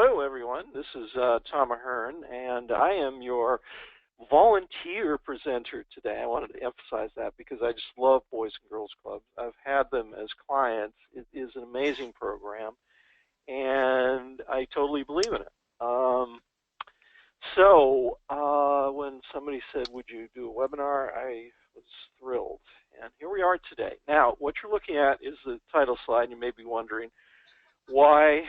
Hello, everyone. This is Tom Ahern, and I am your volunteer presenter today. I wanted to emphasize that because I just love Boys and Girls Clubs. I've had them as clients. It is an amazing program, and I totally believe in it. When somebody said, would you do a webinar, I was thrilled. And here we are today. Now, what you're looking at is the title slide, and you may be wondering, why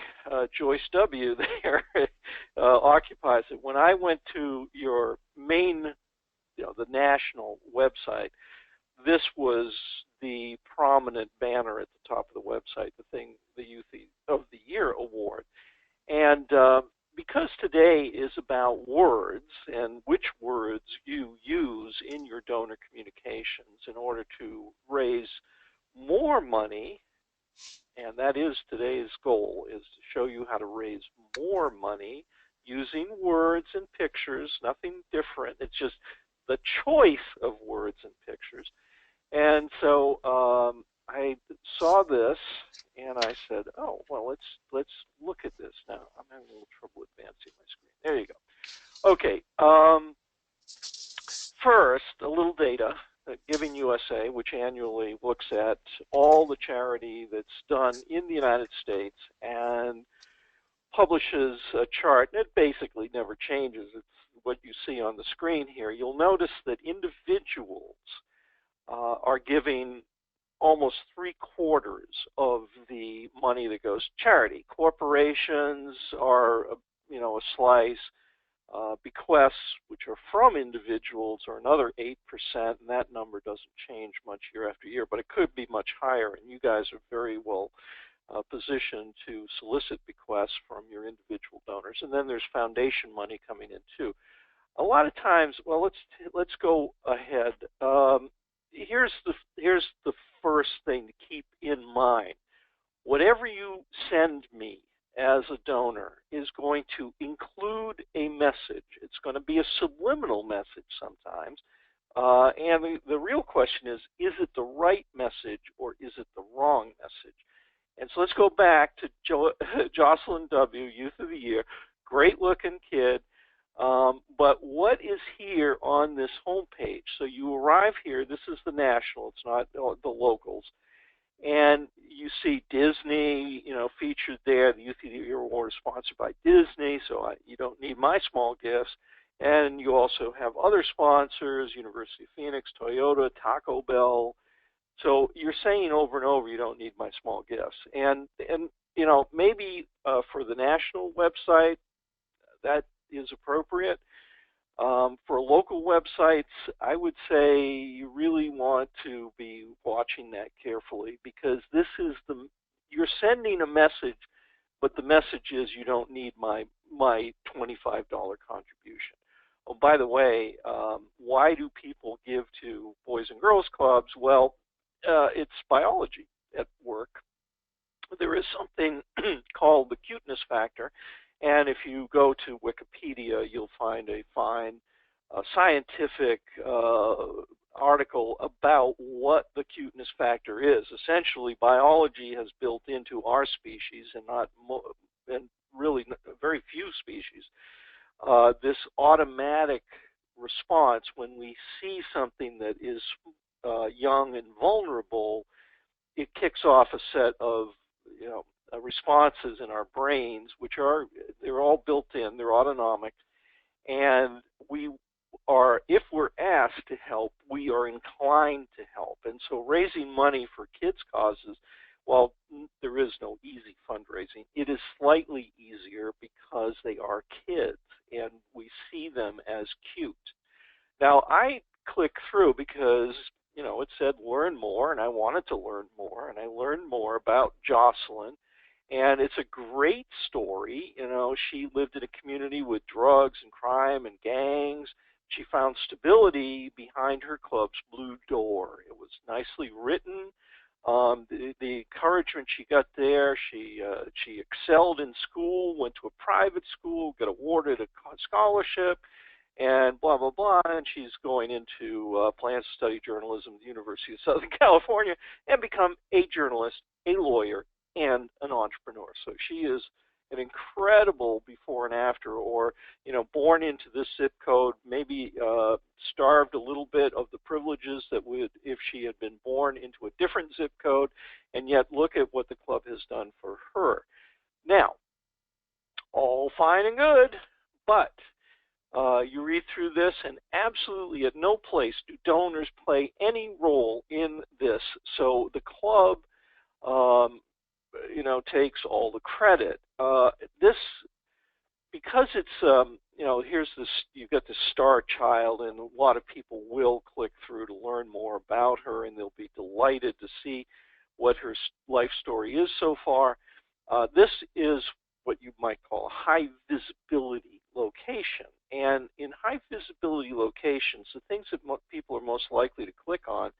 Joyce W. there occupies it. When I went to your main, the national website, this was the prominent banner at the top of the website, the Youth of the Year award. And because today is about words and which words you use in your donor communications in order to raise more money, and that is today's goal, is to show you how to raise more money using words and pictures, nothing different. It's just the choice of words and pictures. And so I saw this, and I said, oh, well, let's look at this. Now, I'm having a little trouble advancing my screen. There you go. Okay. First, a little data. Giving USA, which annually looks at all the charity that's done in the United States and publishes a chart, and it basically never changes. It's what you see on the screen here. You'll notice that individuals are giving almost 3/4 of the money that goes to charity. Corporations are, a slice. Bequests, which are from individuals, are another 8%, and that number doesn't change much year after year, but it could be much higher, and you guys are very well positioned to solicit bequests from your individual donors. And then there's foundation money coming in too. A lot of times, well, let's go ahead. Here's the first thing to keep in mind. Whatever you send me as a donor is going to include a message. It's going to be a subliminal message sometimes. And the real question is it the right message or is it the wrong message? And so let's go back to Jocelyn W., Youth of the Year, great looking kid. But what is here on this homepage? So you arrive here, this is the national, it's not the locals. And you see Disney, featured there. The Youth of the Year Award is sponsored by Disney, so you don't need my small gifts. And you also have other sponsors, University of Phoenix, Toyota, Taco Bell. So you're saying over and over you don't need my small gifts. And maybe for the national website, that is appropriate. For local websites, I would say you really want to be watching that carefully, because this is you're sending a message, but the message is you don't need my $25 contribution. Oh, by the way, why do people give to Boys and Girls Clubs? Well, it's biology at work. There is something called the cuteness factor. And if you go to Wikipedia, you'll find a fine scientific article about what the cuteness factor is. Essentially, biology has built into our species, and really very few species, this automatic response when we see something that is young and vulnerable. It kicks off a set of responses in our brains, they're all built in, they're autonomic, and if we're asked to help, we are inclined to help. And so raising money for kids' causes, while there is no easy fundraising, it is slightly easier because they are kids and we see them as cute. Now, I click through because it said learn more, and I wanted to learn more, and I learned more about Jocelyn. And it's a great story. She lived in a community with drugs and crime and gangs. She found stability behind her club's Blue Door. It was nicely written. The encouragement she got there, she excelled in school, went to a private school, got awarded a scholarship, and blah, blah, blah. And she's going into plans to study journalism at the University of Southern California and become a journalist, a lawyer, and an entrepreneur. So she is an incredible before and after, or born into this zip code, maybe starved a little bit of the privileges that would if she had been born into a different zip code, and yet look at what the club has done for her. Now, all fine and good, but you read through this, and absolutely at no place do donors play any role in this. So the club, takes all the credit. This, because it's, here's this, you've got this star child, and a lot of people will click through to learn more about her, and they'll be delighted to see what her life story is so far. This is what you might call a high visibility location. And in high visibility locations, the things that people are most likely to click on,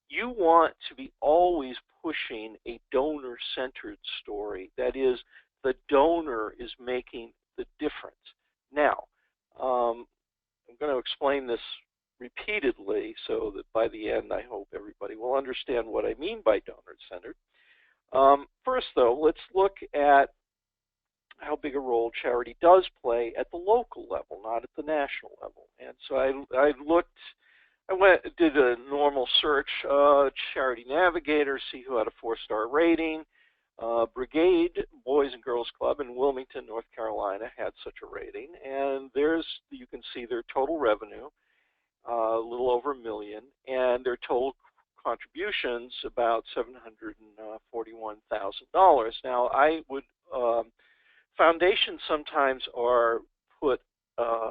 you want to be always pushing a donor-centered story. That is, the donor is making the difference. Now, I'm going to explain this repeatedly so that by the end I hope everybody will understand what I mean by donor-centered. First, though, let's look at how big a role charity does play at the local level, not at the national level. And so I did a normal search, Charity Navigator, see who had a 4-star rating. Brigade Boys and Girls Club in Wilmington, North Carolina had such a rating. And you can see their total revenue, a little over $1 million, and their total contributions about $741,000. Now, foundations sometimes are put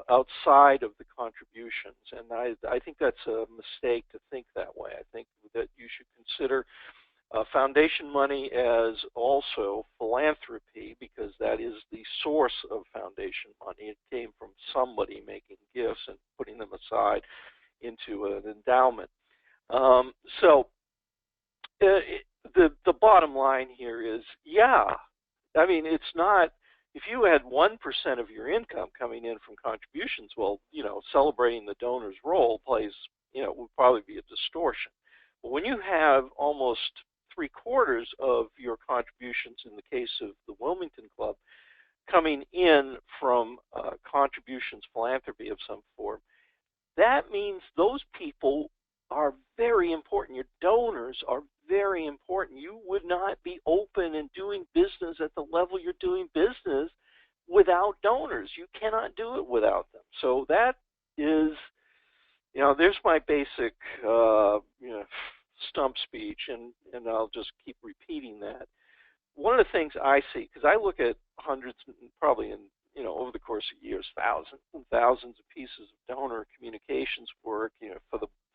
outside of the contributions, and I think that's a mistake to think that way. I think that you should consider foundation money as also philanthropy, because that is the source of foundation money. It came from somebody making gifts and putting them aside into an endowment. The bottom line here is, I mean, it's not, if you had 1% of your income coming in from contributions, well, celebrating the donor's role would probably be a distortion. But when you have almost 3/4 of your contributions, in the case of the Wilmington Club, coming in from contributions, philanthropy of some form, that means those people are very important. Your donors are very important. You would not be open and doing business at the level you're doing business without donors. You cannot do it without them. So that is, there's my basic, stump speech, and I'll just keep repeating that. One of the things I see, because I look at hundreds, probably over the course of years, thousands and thousands of pieces of donor communications work,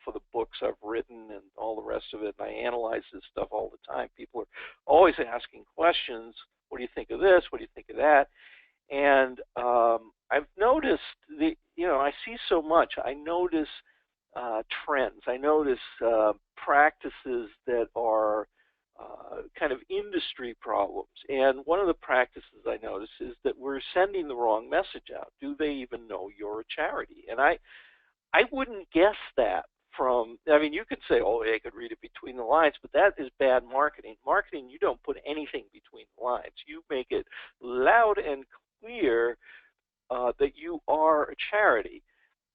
for the books I've written and all the rest of it, and I analyze this stuff all the time. People are always asking questions. What do you think of this? What do you think of that? And I've noticed I see so much. I notice trends. I notice practices that are kind of industry problems. And one of the practices I notice is that we're sending the wrong message out. Do they even know you're a charity? And I wouldn't guess that from, you could say, oh, they could read it between the lines, but that is bad marketing. Marketing, you don't put anything between the lines. You make it loud and clear that you are a charity,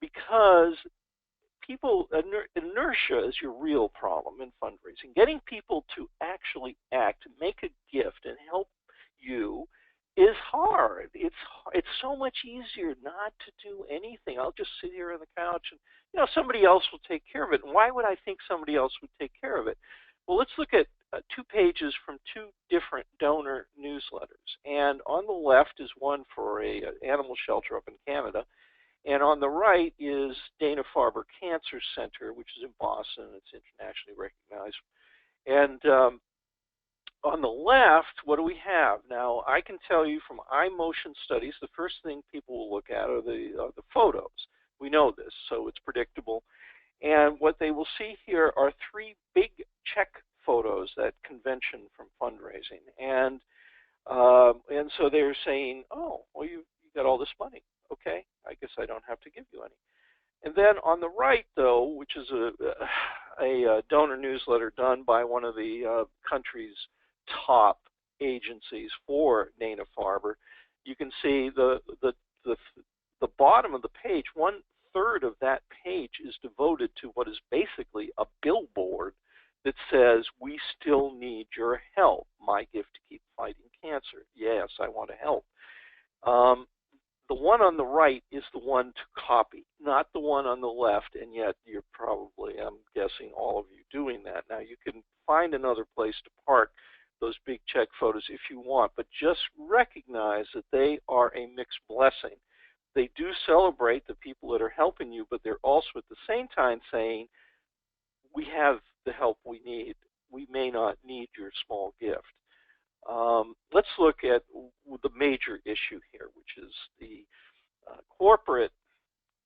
because inertia is your real problem in fundraising. Getting people to actually act, make a gift, and help you is hard. It's so much easier not to do anything. I'll just sit here on the couch and somebody else will take care of it. And why would I think somebody else would take care of it? Well, let's look at 2 pages from 2 different donor newsletters. And on the left is one for a animal shelter up in Canada. And on the right is Dana-Farber Cancer Center, which is in Boston. It's internationally recognized. And on the left, what do we have? Now, I can tell you from eye motion studies, the first thing people will look at are the photos. We know this, so it's predictable. And what they will see here are 3 big check photos, that convention from fundraising. And so they're saying, oh, well, you got all this money. Okay, I guess I don't have to give you any. And then on the right, though, which is a donor newsletter done by one of the country's top agencies for Dana-Farber, you can see the bottom of the page, 1/3 of that page is devoted to what is basically a billboard that says, "We still need your help. My gift to keep fighting cancer." Yes, I want to help. The one on the right is the one to copy, not the one on the left, and yet you're probably, I'm guessing, all of you doing that. Now, you can find another place to park those big check photos if you want, but just recognize that they are a mixed blessing. They do celebrate the people that are helping you, but they're also at the same time saying, we have the help we need. We may not need your small gift. Let's look at the major issue here, which is the corporate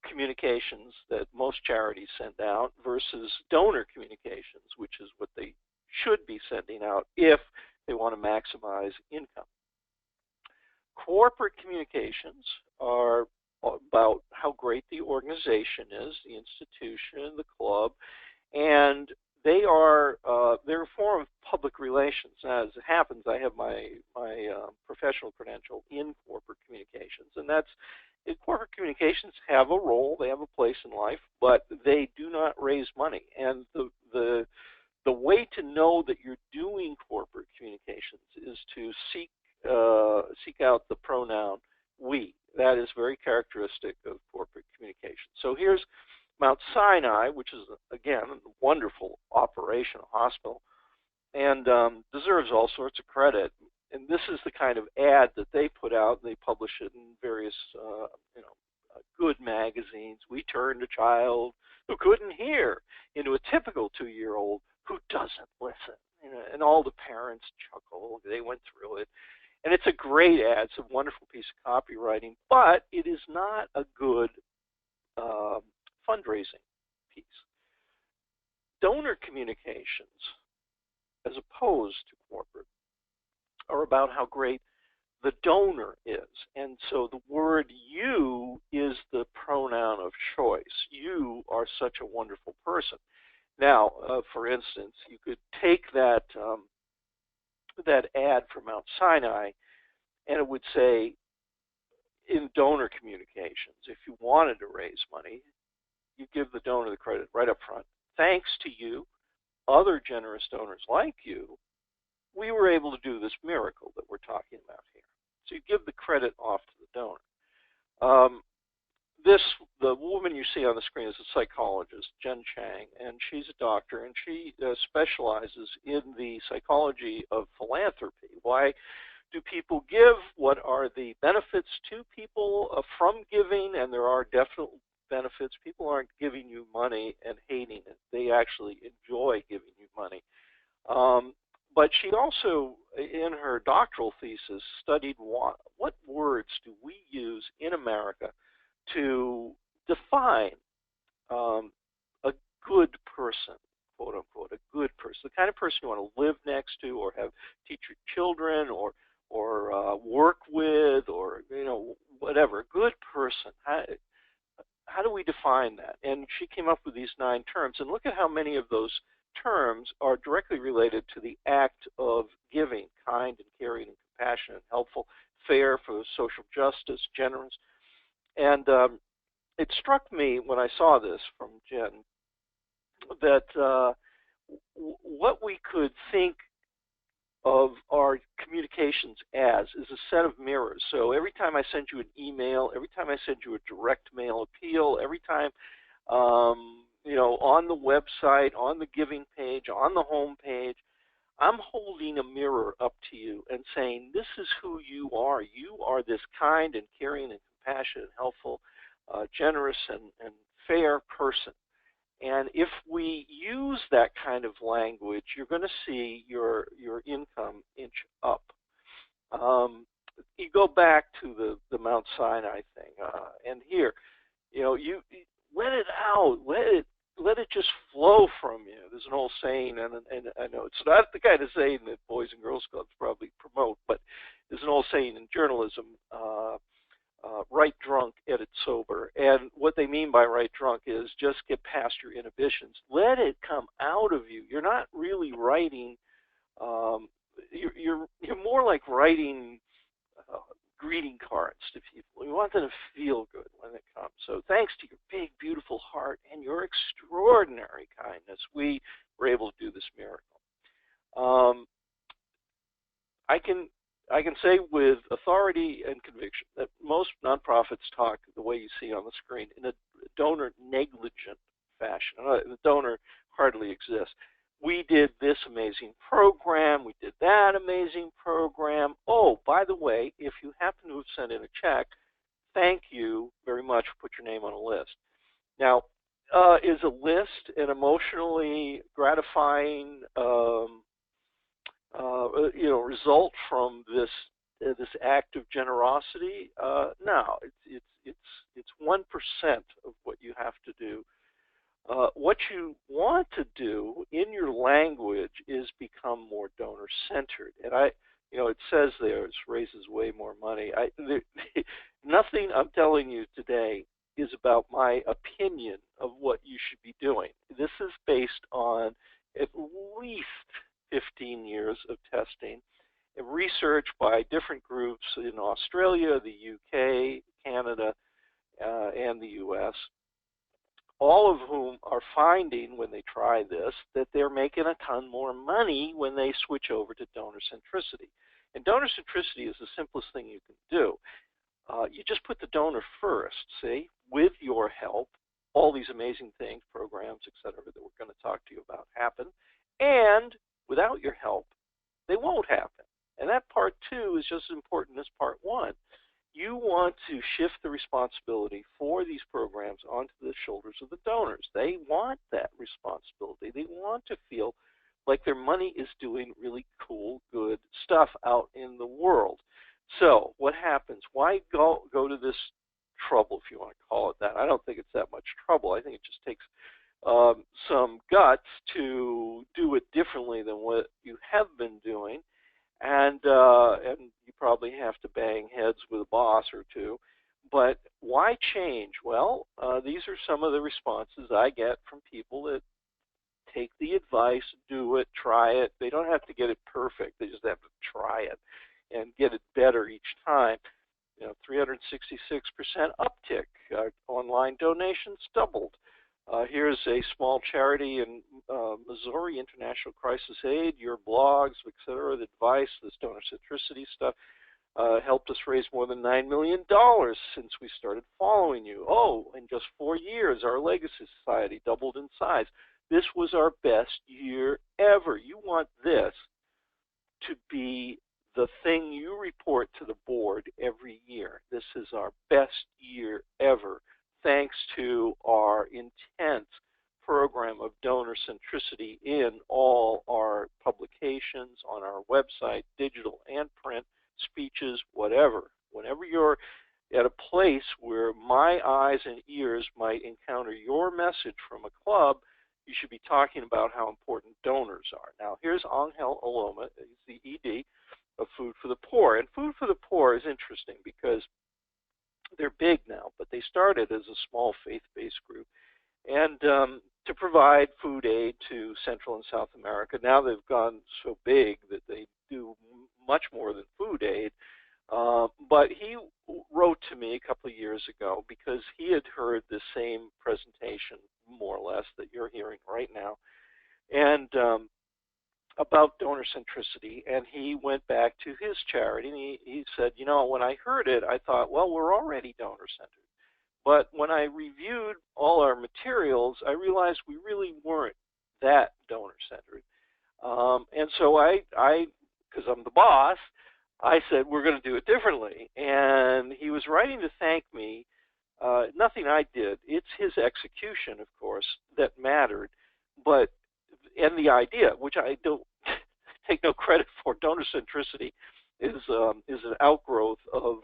communications that most charities send out versus donor communications, which is what they should be sending out if they want to maximize income. Corporate communications are about how great the organization is, the institution, the club, and they're a form of public relations. As it happens, I have my professional credential in corporate communications, and corporate communications have a role, they have a place in life, but they do not raise money. And the way to know that you're doing corporate communications is to seek out the pronoun we. That is very characteristic of corporate communication. So here's Mount Sinai, which is, again, a wonderful operation, a hospital, and deserves all sorts of credit. And this is the kind of ad that they put out. They publish it in various, good magazines. We turned a child who couldn't hear into a typical 2-year-old who doesn't listen. And all the parents chuckle. They went through it. And it's a great ad. It's a wonderful piece of copywriting, but it is not a good fundraising piece. Donor communications, as opposed to corporate, are about how great the donor is. And so the word you is the pronoun of choice. You are such a wonderful person. Now, for instance, you could take that ad for Mount Sinai, and it would say, in donor communications, if you wanted to raise money, you give the donor the credit right up front. Thanks to you, other generous donors like you, we were able to do this miracle that we're talking about here. So you give the credit off to the donor. The woman you see on the screen is a psychologist, Jen Chang, and she's a doctor, and she specializes in the psychology of philanthropy. Why do people give? What are the benefits to people from giving? And there are definite benefits. People aren't giving you money and hating it. They actually enjoy giving you money. But she also, in her doctoral thesis, studied what words do we use in America to define a good person, quote unquote, a good person, the kind of person you want to live next to, or teach your children, or work with, or whatever. A good person. How do we define that? And she came up with these 9 terms, and look at how many of those terms are directly related to the act of giving: kind and caring and compassionate and helpful, fair for social justice, generous. And it struck me when I saw this from Jen that what we could think of our communications as is a set of mirrors. So every time I send you an email, every time I send you a direct mail appeal, every time on the website, on the giving page, on the home page, I'm holding a mirror up to you and saying, this is who you are. You are this kind and caring and compassionate and helpful, generous and fair person. And if we use that kind of language, you're going to see your income inch up. You go back to the Mount Sinai thing, and here, you let it out, let it just flow from you. There's an old saying, and I know it's not the kind of saying that Boys and Girls Clubs probably promote, but there's an old saying in journalism, write drunk, edit sober. And what they mean by write drunk is just get past your inhibitions. Let it come out of you. You're not really writing. You're more more like writing greeting cards to people. We want them to feel good when they come. So thanks to your big, beautiful heart and your extraordinary kindness, we were able to do this miracle. I can say with authority and conviction that most nonprofits talk the way you see on the screen in a donor negligent fashion. The donor hardly exists. We did this amazing program. We did that amazing program. Oh, by the way, if you happen to have sent in a check, thank you very much for putting your name on a list. Now, is a list an emotionally gratifying result from this act of generosity? No, it's 1% of what you have to do. What you want to do in your language is become more donor-centered. And it says there, it raises way more money. Nothing I'm telling you today is about my opinion of what you should be doing. This is based on at least 15 years of testing and research by different groups in Australia, the UK, Canada, and the US, all of whom are finding when they try this that they're making a ton more money when they switch over to donor centricity. And donor centricity is the simplest thing you can do. You just put the donor first, see, with your help, all these amazing things, programs, et cetera, that we're going to talk to you about happen. And without your help, they won't happen. And that part two is just as important as part one. You want to shift the responsibility for these programs onto the shoulders of the donors. They want that responsibility. They want to feel like their money is doing really cool, good stuff out in the world. So what happens? Why go to this trouble, if you want to call it that? I don't think it's that much trouble. I think it just takes some guts to do it differently than what you have been doing. And you probably have to bang heads with a boss or two. But why change? Well, these are some of the responses I get from people that take the advice, do it, try it. They don't have to get it perfect. They just have to try it and get it better each time. 366% uptick. Online donations doubled. Here's a small charity in Missouri, International Crisis Aid, your blogs, etc., the advice, this donor centricity stuff helped us raise more than $9 million since we started following you. Oh, in just 4 years, our Legacy Society doubled in size. This was our best year ever. You want this to be the thing you report to the board every year. This is our best year ever, thanks to our intense program of donor centricity in all our publications, on our website, digital and print, speeches, whatever. Whenever you're at a place where my eyes and ears might encounter your message from a club, you should be talking about how important donors are. Now, here's Angel Aloma, he's the ED of Food for the Poor. And Food for the Poor is interesting because they're big now, but they started as a small faith-based group and to provide food aid to Central and South America. Now they've gone so big that they do much more than food aid. But he wrote to me a couple of years ago because he had heard the same presentation, more or less, that you're hearing right now, and about donor centricity. And he went back to his charity, and he said, when I heard it, I thought, well, we're already donor-centered. But when I reviewed all our materials, I realized we really weren't that donor-centered. And so I, because I'm the boss, I said, we're going to do it differently. And he was writing to thank me. Nothing I did. It's his execution, of course, that mattered. And the idea, which I don't take no credit for, donor centricity is an outgrowth of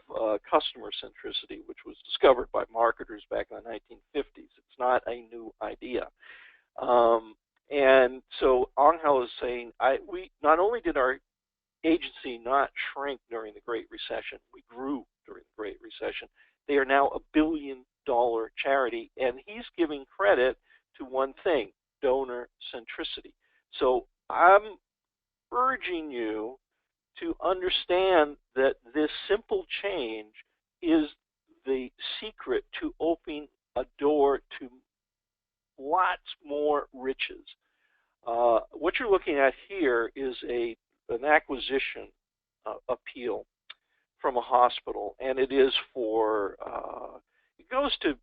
customer centricity, which was discovered by marketers back in the 1950s. It's not a new idea. And so Angel is saying, we not only did our agency not shrink during the Great Recession, we grew during the Great Recession. They are now $1 billion charity, and he's giving credit to one thing: donor centricity. So I'm urging you to understand that this simple change is the secret to opening a door to lots more riches. What you're looking at here is an acquisition appeal from a hospital, and it is for it goes to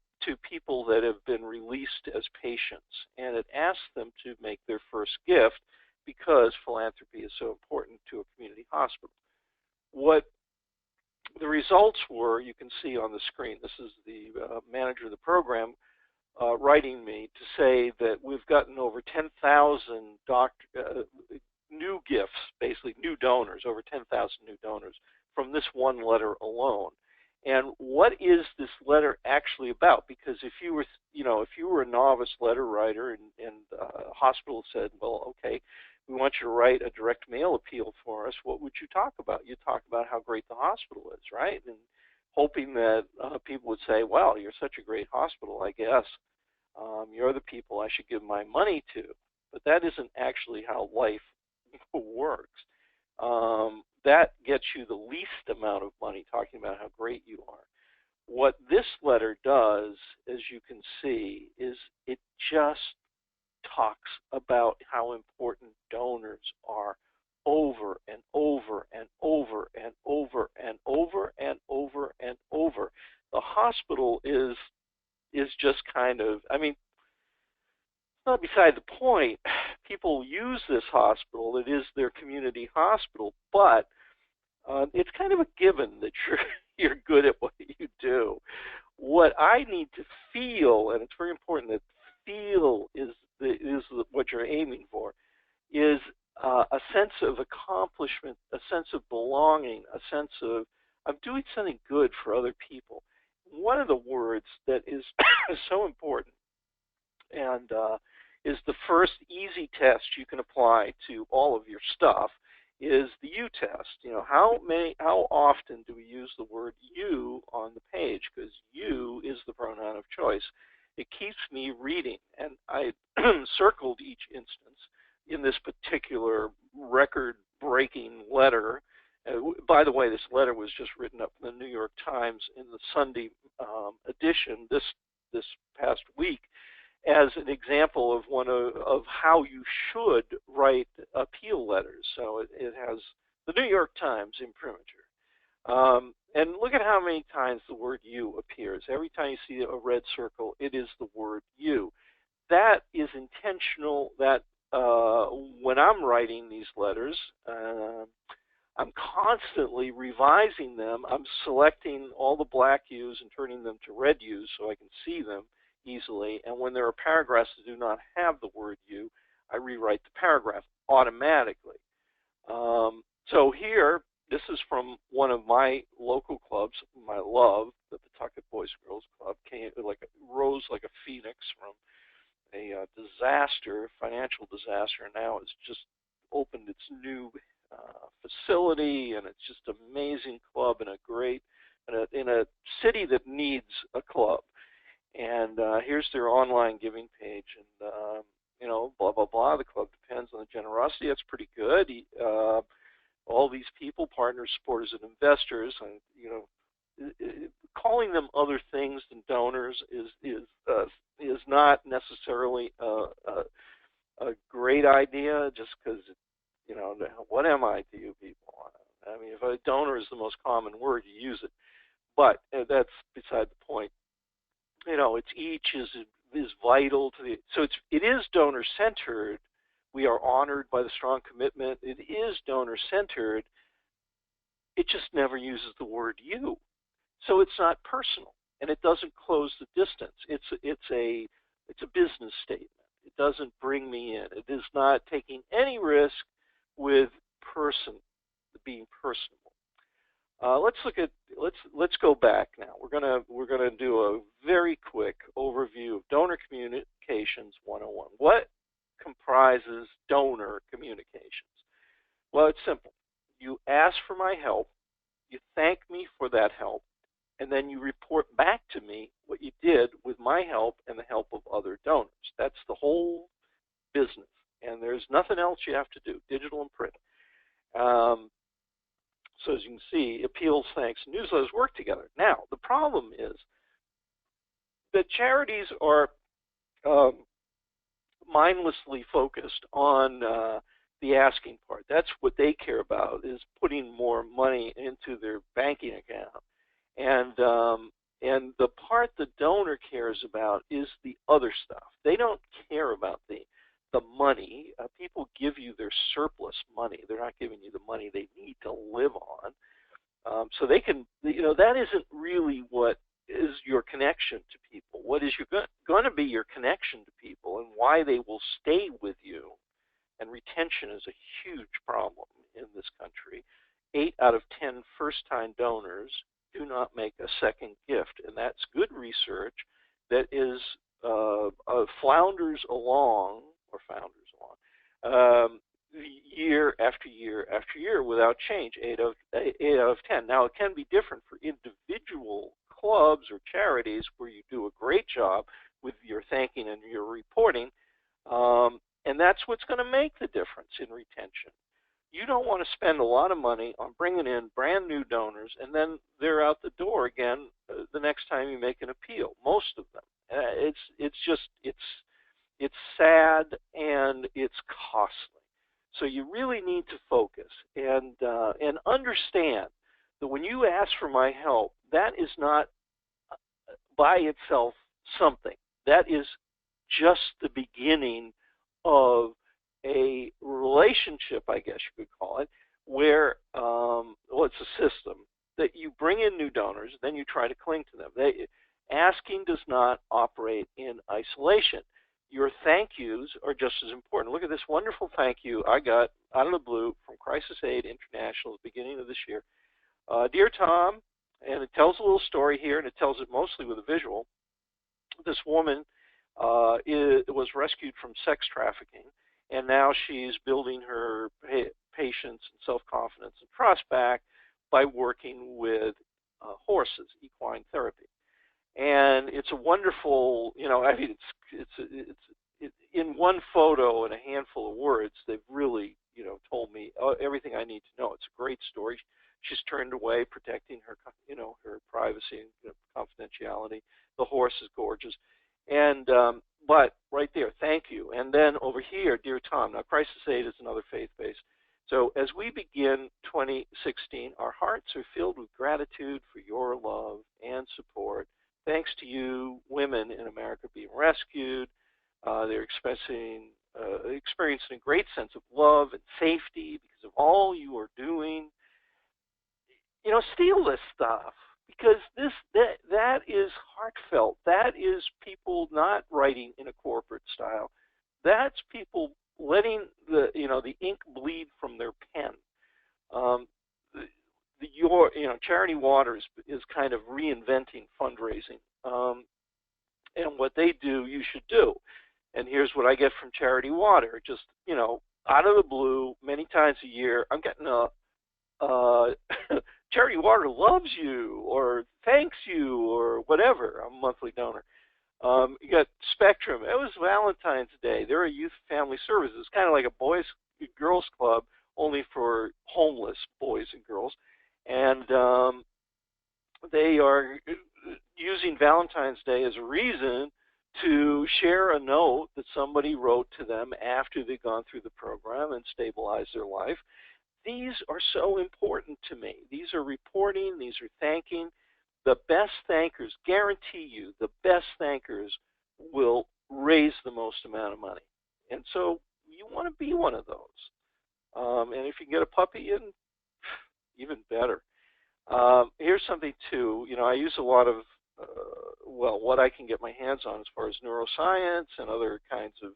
people that have been released as patients, and it asks them to make their first gift because philanthropy is so important to a community hospital. What the results were, you can see on the screen. This is the manager of the program writing me to say that we've gotten over 10,000 new gifts, basically new donors, over 10,000 new donors from this one letter alone. And what is this letter actually about? Because if you were a novice letter writer and a hospital said, well, okay, we want you to write a direct mail appeal for us, what would you talk about? You'd talk about how great the hospital is, right? And hoping that people would say, well, you're such a great hospital, I guess. You're the people I should give my money to. But that isn't actually how life works. That gets you the least amount of money, talking about how great you are. What this letter does, as you can see, is it just talks about how important donors are over and over and over and over and over and over and over. The hospital is just kind of, I mean, not beside the point. People use this hospital. It is their community hospital, but it's kind of a given that you're good at what you do. What I need to feel, and it's very important that feel is what you're aiming for, is a sense of accomplishment, a sense of belonging, a sense of I'm doing something good for other people. One of the words that is so important and is the first easy test you can apply to all of your stuff is the you test. You know, how often do we use the word you on the page? Because you is the pronoun of choice. It keeps me reading, and I circled each instance in this particular record-breaking letter. By the way, this letter was just written up in the New York Times in the Sunday edition this past week as an example of how you should write appeal letters. So it has the New York Times imprimatur. And look at how many times the word you appears. Every time you see a red circle, it is the word you. That is intentional. That when I'm writing these letters, I'm constantly revising them. I'm selecting all the black U's and turning them to red U's so I can see them easily. And when there are paragraphs that do not have the word you, I rewrite the paragraph automatically. So here, this is from one of my local clubs, my love, the Pawtucket Boys and Girls Club, rose like a phoenix from a financial disaster, and now it's just opened its new facility, and it's just an amazing club in a city that needs a club. And here's their online giving page, and blah blah blah. The club depends on the generosity. That's pretty good. All these people, partners, supporters, and investors, and calling them other things than donors is not necessarily a great idea. Just because what am I to you people? I mean, if a donor is the most common word, you use it. But that's beside the point. It's each is vital to the. So it is donor centered. We are honored by the strong commitment. It is donor centered. It just never uses the word you. So it's not personal, and it doesn't close the distance. It's a business statement. It doesn't bring me in. It is not taking any risk with being personable. Let's go back now. We're gonna do a very quick overview of donor communications 101. What comprises donor communications? Well, it's simple. You ask for my help, you thank me for that help, and then you report back to me what you did with my help and the help of other donors. That's the whole business, and there's nothing else you have to do, digital and print. So as you can see, appeals, thanks, and newsletters work together. Now, the problem is that charities are um, mindlessly focused on the asking part. That's what they care about, is putting more money into their banking account. And the part the donor cares about is the other stuff. They don't care about the money. People give you their surplus money. They're not giving you the money they need to live on. So they can, that isn't really what is your connection to people. What is going to be your connection to people and why they will stay with you. And retention is a huge problem in this country. 8 out of 10 first-time donors do not make a second gift, and that's good research that is flounders along, year after year after year without change, 8 out of 10. Now, it can be different for individual clubs or charities where you do a great job with your thanking and your reporting, and that's what's going to make the difference in retention. You don't want to spend a lot of money on bringing in brand new donors, and then they're out the door again the next time you make an appeal. Most of them. It's sad and it's costly. So you really need to focus and understand that when you ask for my help, that is not by itself something. That is just the beginning of a relationship, I guess you could call it, where, it's a system that you bring in new donors, then you try to cling to them. Asking does not operate in isolation. Your thank yous are just as important. Look at this wonderful thank you I got out of the blue from Crisis Aid International at the beginning of this year. Dear Tom, and it tells a little story here, and it tells it mostly with a visual. This woman was rescued from sex trafficking, and now she's building her patience and self-confidence and trust back by working with horses, equine therapy. And it's a wonderful, it's in one photo and a handful of words, they've really, told me everything I need to know. It's a great story. She's turned away, protecting her, her privacy and confidentiality. The horse is gorgeous. And, but right there, thank you. And then over here, Dear Tom. Now, Crisis Aid is another faith-based. So as we begin 2016, our hearts are filled with gratitude for your love and support. Thanks to you, women in America being rescued. They're experiencing a great sense of love and safety because of all you are doing. Steal this stuff, because that is heartfelt. That is people not writing in a corporate style. That's people letting the ink bleed from their pen. Charity Waters is kind of reinventing fundraising, and what they do, you should do. And here's what I get from Charity Water. Just out of the blue, many times a year, I'm getting a Charity Water loves you, or thanks you, or whatever. I'm a monthly donor. You got Spectrum. It was Valentine's Day. They're a youth family services. It's kind of like a girls club, only for homeless boys and girls. And they are using Valentine's Day as a reason to share a note that somebody wrote to them after they've gone through the program and stabilized their life. These are so important to me. These are reporting. These are thanking. The best thankers, guarantee you, the best thankers will raise the most amount of money. And so you want to be one of those. And if you can get a puppy in, even better. Here's something, too. I use a lot of, what I can get my hands on as far as neuroscience and other kinds of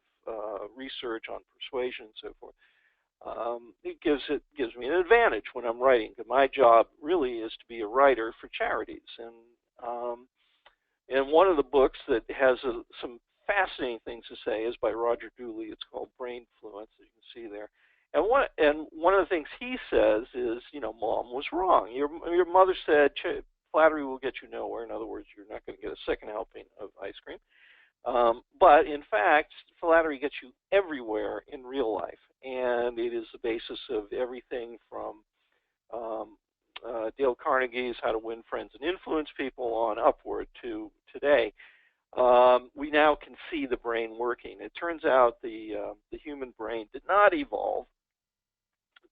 research on persuasion and so forth. It gives me an advantage when I'm writing. My job really is to be a writer for charities, and one of the books that has some fascinating things to say is by Roger Dooley. It's called Brain Fluence, as you can see there. And one of the things he says is, Mom was wrong. Your mother said flattery will get you nowhere. In other words, you're not going to get a second helping of ice cream. But in fact, flattery gets you everywhere in real life, and it is the basis of everything from Dale Carnegie's How to Win Friends and Influence People on upward to today, we now can see the brain working. It turns out the human brain did not evolve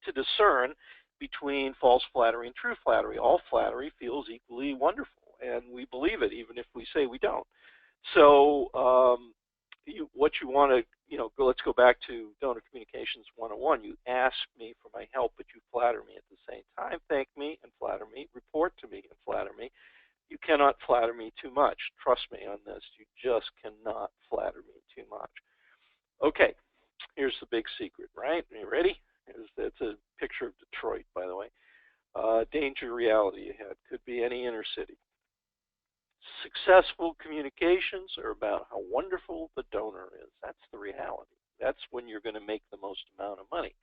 to discern between false flattery and true flattery. All flattery feels equally wonderful, and we believe it even if we say we don't. So what you want to, let's go back to Donor Communications 101. You ask me for my help, but you flatter me at the same time. Thank me and flatter me. Report to me and flatter me. You cannot flatter me too much. Trust me on this. You just cannot flatter me too much. Okay, here's the big secret, right? Are you ready? It's a picture of Detroit, by the way. Danger reality ahead. Could be any inner city. Successful communications are about how wonderful the donor is. That's the reality. That's when you're going to make the most amount of money.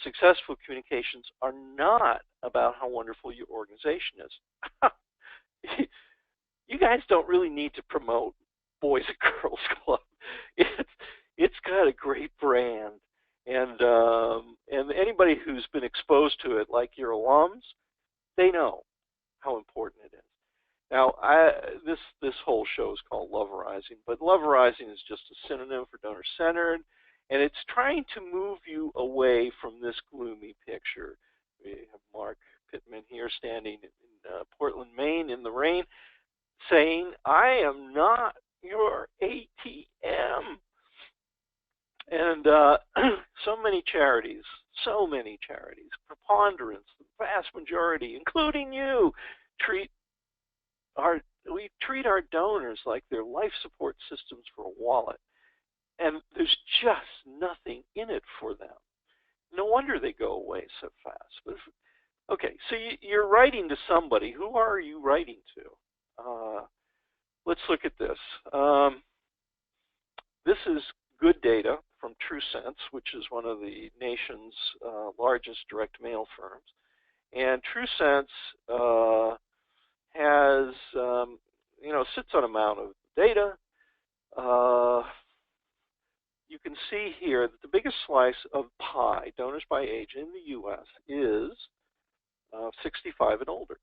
Successful communications are not about how wonderful your organization is. You guys don't really need to promote Boys and Girls Club. It's got a great brand, and anybody who's been exposed to it, like your alums, they know how important it is. Now, this whole show is called Loverizing, but Loverizing is just a synonym for donor-centered, and it's trying to move you away from this gloomy picture. We have Mark Pittman here standing in Portland, Maine in the rain, saying, "I am not your ATM." And so many charities, preponderance, the vast majority, including you, we treat our donors like they're life support systems for a wallet, and there's just nothing in it for them. No wonder they go away so fast. Okay, so you're writing to somebody. Who are you writing to? Let's look at this. This is good data from TrueSense, which is one of the nation's largest direct mail firms. And TrueSense has, sits on a amount of data. You can see here that the biggest slice of pie, donors by age in the U.S., is 65 and older.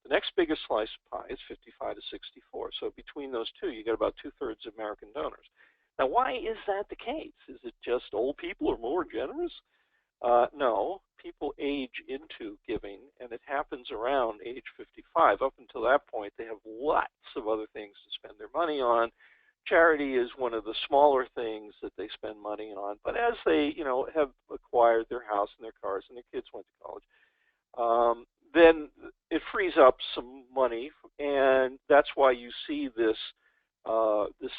The next biggest slice of pie is 55 to 64. So between those two, you get about 2/3 of American donors. Now, why is that the case? Is it just old people are more generous? No, people age into giving, and it happens around age 55. Up until that point, they have lots of other things to spend their money on. Charity is one of the smaller things that they spend money on. But as they, have acquired their house and their cars and their kids went to college, then it frees up some money, and that's why you see this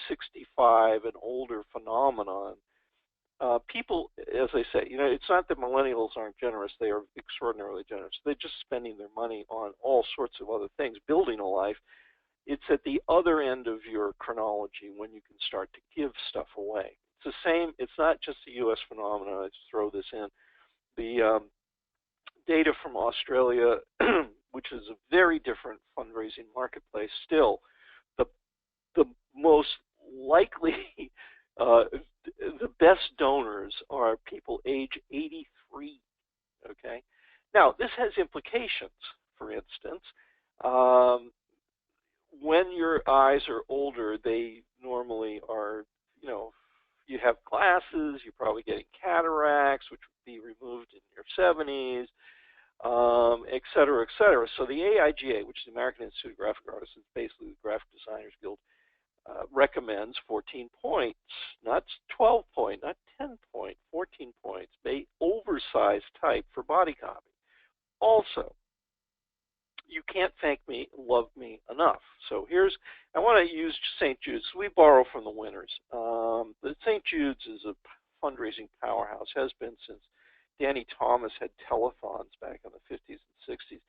65 and older phenomenon. People, as I say, it's not that millennials aren't generous. They are extraordinarily generous. They're just spending their money on all sorts of other things, building a life. It's at the other end of your chronology when you can start to give stuff away. It's the same. It's not just a U.S. phenomenon. Let's throw this in. The data from Australia, which is a very different fundraising marketplace, still the most likely, the best donors are people age 83, okay? Now, this has implications. For instance, when your eyes are older, they normally are, you have glasses, you're probably getting cataracts, which would be removed in your 70s, et cetera, et cetera. So the AIGA, which is the American Institute of Graphic Artists, is basically the Graphic Designers Guild, recommends 14 points, not 12 point, not 10 point, 14 points, a oversized type for body copy. Also, you can't thank me, love me enough. So I want to use St. Jude's. We borrow from the winners. The St. Jude's is a fundraising powerhouse, has been since Danny Thomas had telethons back in the 50s and 60s.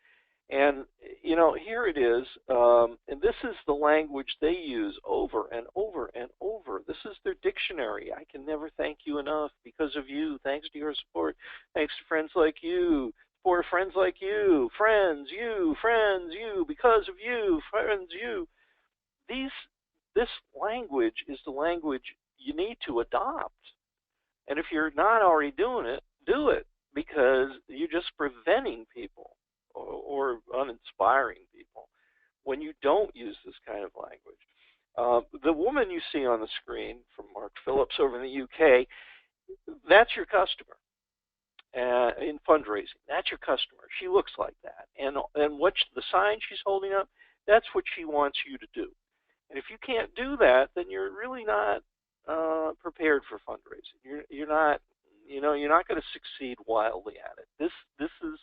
And, here it is, and this is the language they use over and over and over. This is their dictionary. I can never thank you enough because of you, thanks to your support, thanks to friends like you, support of friends like you, friends, you, because of you, friends, you. This language is the language you need to adopt. And if you're not already doing it, do it, because you're just preventing people or uninspiring people when you don't use this kind of language. The woman you see on the screen from Mark Phillips over in the UK, that's your customer in fundraising. That's your customer. She looks like that. And what the sign she's holding up, that's what she wants you to do. And if you can't do that, then you're really not prepared for fundraising. You're not, you're not going to succeed wildly at it. This is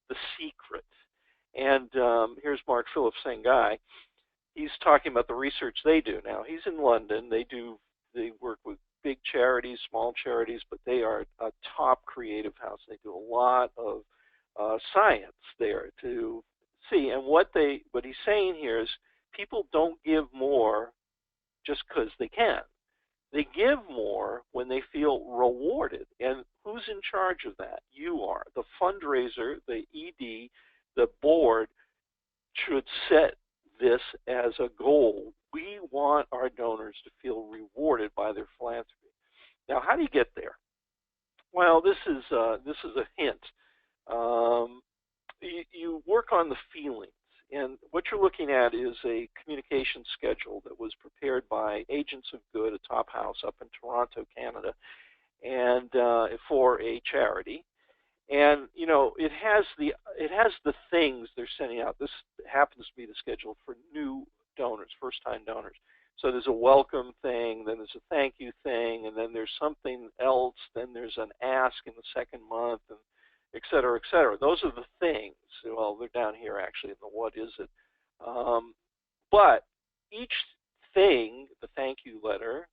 the secret. And here's Mark Phillips, same guy. He's talking about the research they do now. He's in London. They work with big charities, small charities, but they are a top creative house. They do a lot of science there to see. And what he's saying here is people don't give more just because they can. They give more when they feel rewarded. And who's in charge of that? You are. The fundraiser, the ED, the board should set this as a goal. We want our donors to feel rewarded by their philanthropy. Now, how do you get there? Well, this is a hint. You work on the feelings, and what you're looking at is a communication schedule that was prepared by Agents of Good, a top house up in Toronto, Canada, and for a charity. And it has the things they're sending out. This happens to be the schedule for new donors, first-time donors. So there's a welcome thing, then there's a thank you thing, and then there's something else. Then there's an ask in the second month, and et cetera, et cetera. Those are the things. Well, they're down here actually in the what is it. But each thing, the thank you letter,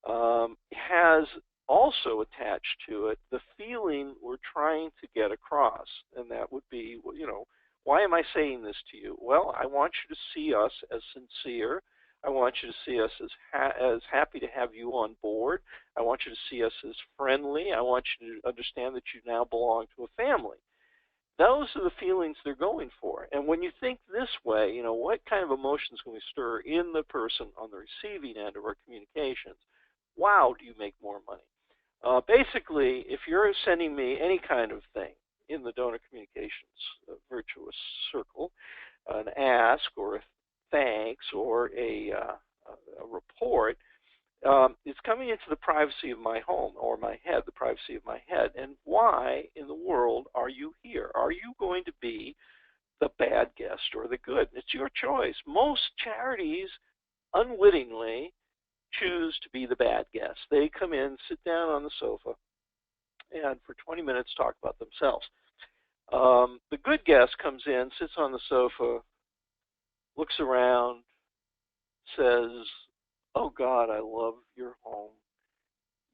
has also attached to it the feeling we're trying to get across, and that would be, why am I saying this to you? Well, I want you to see us as sincere. I want you to see us as happy to have you on board. I want you to see us as friendly. I want you to understand that you now belong to a family. Those are the feelings they're going for. And when you think this way, what kind of emotions can we stir in the person on the receiving end of our communications? Wow, do you make more money? Basically, if you're sending me any kind of thing in the donor communications virtuous circle, an ask or a thanks or a report, it's coming into the privacy of my home or my head, the privacy of my head. And why in the world are you here? Are you going to be the bad guest or the good? It's your choice. Most charities unwittingly choose to be the bad guest. They come in, sit down on the sofa, and for 20 minutes talk about themselves. The good guest comes in, sits on the sofa, looks around, says, "Oh God, I love your home.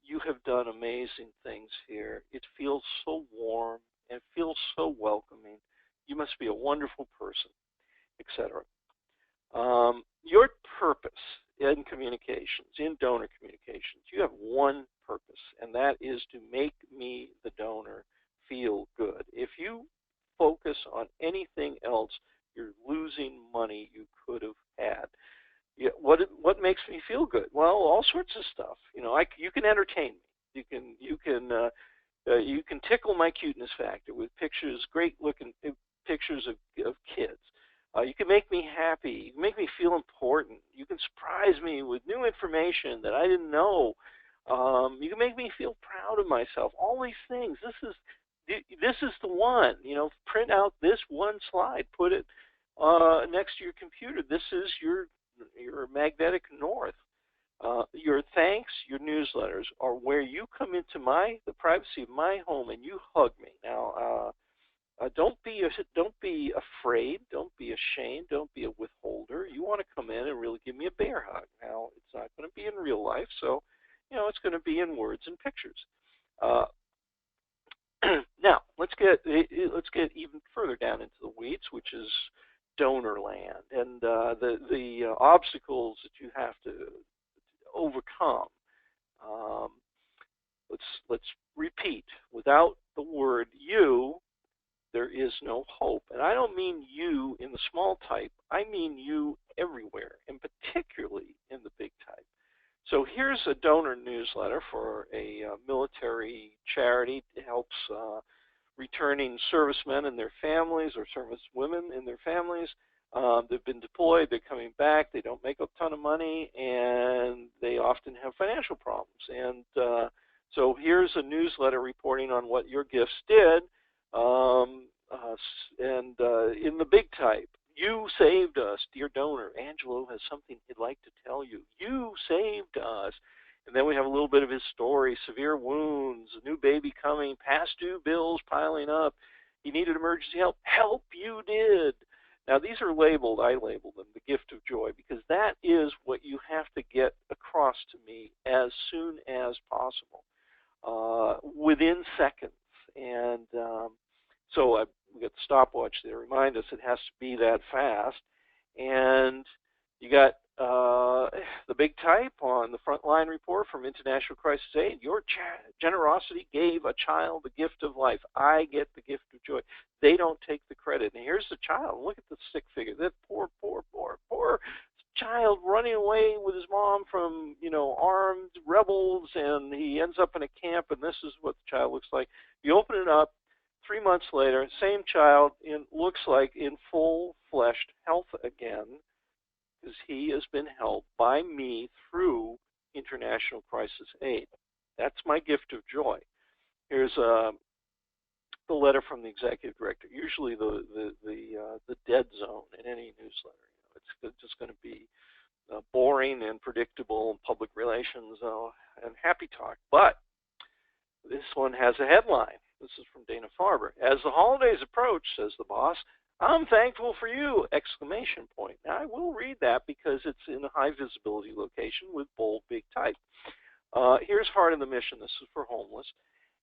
You have done amazing things here. It feels so warm and feels so welcoming. You must be a wonderful person," etc. Your purpose in communications, in donor communications, you have one purpose, and that is to make me, the donor, feel good. If you focus on anything else, you're losing money you could have had. What makes me feel good? Well, all sorts of stuff. You can entertain me. You can tickle my cuteness factor with pictures, great-looking pictures of kids. You can make me happy. You can make me feel important. You can surprise me with new information that I didn't know. You can make me feel proud of myself. All these things. This is the one. Print out this one slide. Put it next to your computer. This is your magnetic north. Your thanks, your newsletters are where you come into the privacy of my home and you hug me. Now, don't be afraid. Don't be ashamed. Don't be a withholder. You want to come in and really give me a bear hug. Now, it's not going to be in real life, so it's going to be in words and pictures. Now, let's get even further down into the weeds, which is donor land and the obstacles that you have to overcome. Let's repeat. Without the word "you," there is no hope. And I don't mean you in the small type. I mean you everywhere, and particularly in the big type. So here's a donor newsletter for a military charity. It helps returning servicemen and their families, or servicewomen and their families. They've been deployed, they're coming back, they don't make a ton of money, and they often have financial problems. And so here's a newsletter reporting on what your gifts did, in the big type. You saved us, dear donor. Angelo has something he'd like to tell you. You saved us. And then we have a little bit of his story: severe wounds, a new baby coming, past due bills piling up. He needed emergency help. Help you did. Now, these are labeled, I labeled them, the gift of joy, because that is what you have to get across to me as soon as possible, within seconds. And so we got the stopwatch there to remind us it has to be that fast. And you got the big type on the frontline report from International Crisis Aid. Your generosity gave a child the gift of life. I get the gift of joy. They don't take the credit. And here's the child. Look at the stick figure. That poor child running away with his mom from, armed rebels, and he ends up in a camp, and this is what the child looks like. You open it up, 3 months later, same child looks like in full-fleshed health again, because he has been helped by me through International Crisis Aid. That's my gift of joy. Here's the letter from the executive director. Usually the dead zone in any newsletter. It's just going to be boring and predictable and public relations and happy talk. But this one has a headline. This is from Dana-Farber. As the holidays approach, says the boss, I'm thankful for you! Exclamation point. Now, I will read that because it's in a high visibility location with bold, big type. Here's Heart of the Mission. This is for homeless.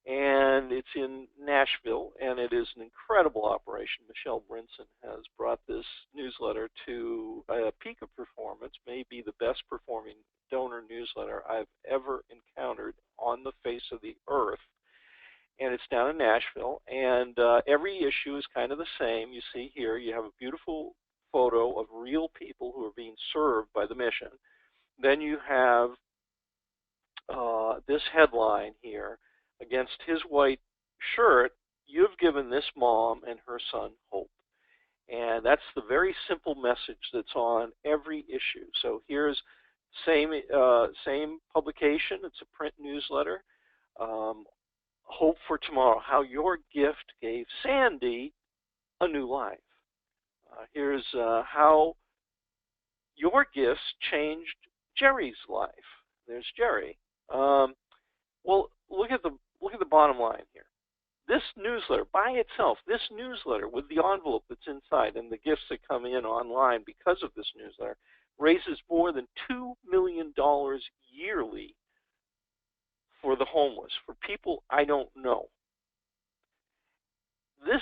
And it's in Nashville, and it is an incredible operation. Michelle Brinson has brought this newsletter to a peak of performance, maybe the best performing donor newsletter I've ever encountered on the face of the earth. And it's down in Nashville, and every issue is kind of the same. You see here, you have a beautiful photo of real people who are being served by the mission. Then you have this headline here: against his white shirt, you've given this mom and her son hope. And that's the very simple message that's on every issue. So here's same publication. It's a print newsletter. Hope for Tomorrow, how your gift gave Sandy a new life. Here's how your gifts changed Jerry's life. There's Jerry. Well, look at the bottom line here. This newsletter by itself, this newsletter with the envelope that's inside and the gifts that come in online because of this newsletter, raises more than $2 million yearly for the homeless, for people I don't know. This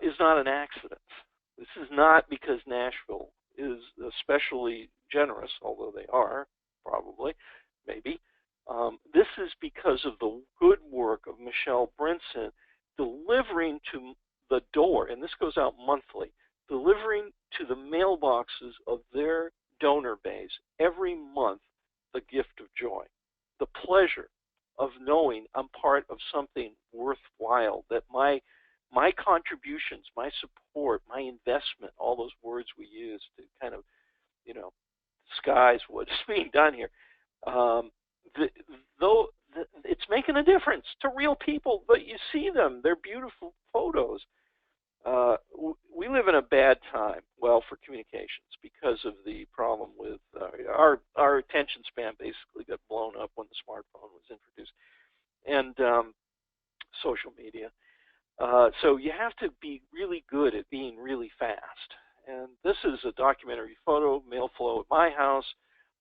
is not an accident. This is not because Nashville is especially generous, although they are, probably, maybe. This is because of the good work of Michelle Brinson delivering to the door, and this goes out monthly, delivering to the mailboxes of their donor base every month the gift of joy. The pleasure of knowing I'm part of something worthwhile, that my contributions, my support, my investment, all those words we use to kind of, disguise what's being done here, though it's making a difference to real people, but you see them. They're beautiful photos. We live in a bad time, for communications, because of the problem with our attention span basically got blown up when the smartphone was introduced, and social media. So you have to be really good at being really fast. And this is a documentary photo, mail flow at my house.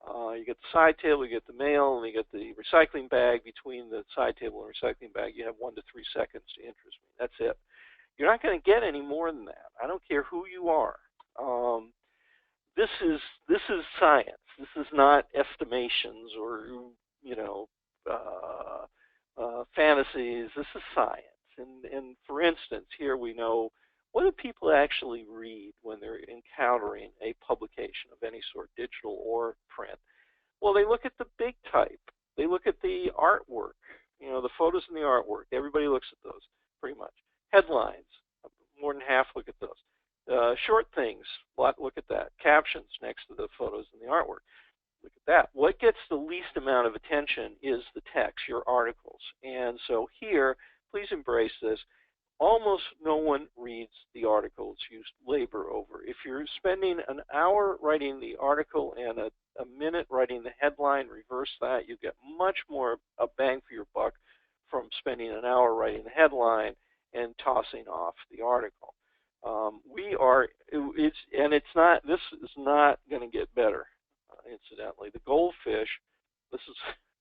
You get the side table, you get the mail, and you get the recycling bag. Between the side table and recycling bag, you have 1 to 3 seconds to interest me. That's it. You're not going to get any more than that. I don't care who you are. This is science. This is not estimations or fantasies. This is science. And for instance, here we know, what do people actually read when they're encountering a publication of any sort, digital or print? Well, they look at the big type. They look at the artwork, the photos and the artwork. Everybody looks at those. pretty much. Headlines, more than half look at those. Short things, look at that. Captions next to the photos and the artwork. Look at that. What gets the least amount of attention is the text, your articles. And so here, please embrace this. Almost no one reads the articles you labor over. If you're spending an hour writing the article and a minute writing the headline, reverse that, you get much more a bang for your buck from spending an hour writing the headline and tossing off the article. This is not going to get better. Incidentally, the goldfish, this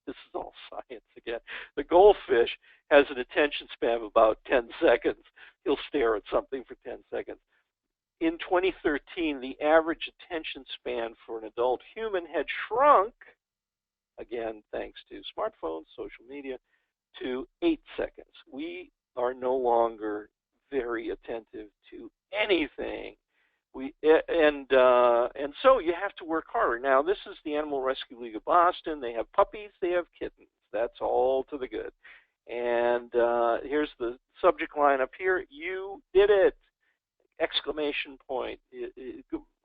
is all science again. The goldfish has an attention span of about 10 seconds. He'll stare at something for 10 seconds. In 2013, the average attention span for an adult human had shrunk, again, thanks to smartphones, social media, to 8 seconds. We are no longer very attentive to anything. And so you have to work harder. Now, this is the Animal Rescue League of Boston. They have puppies. They have kittens. That's all to the good. And here's the subject line up here. You did it! Exclamation point.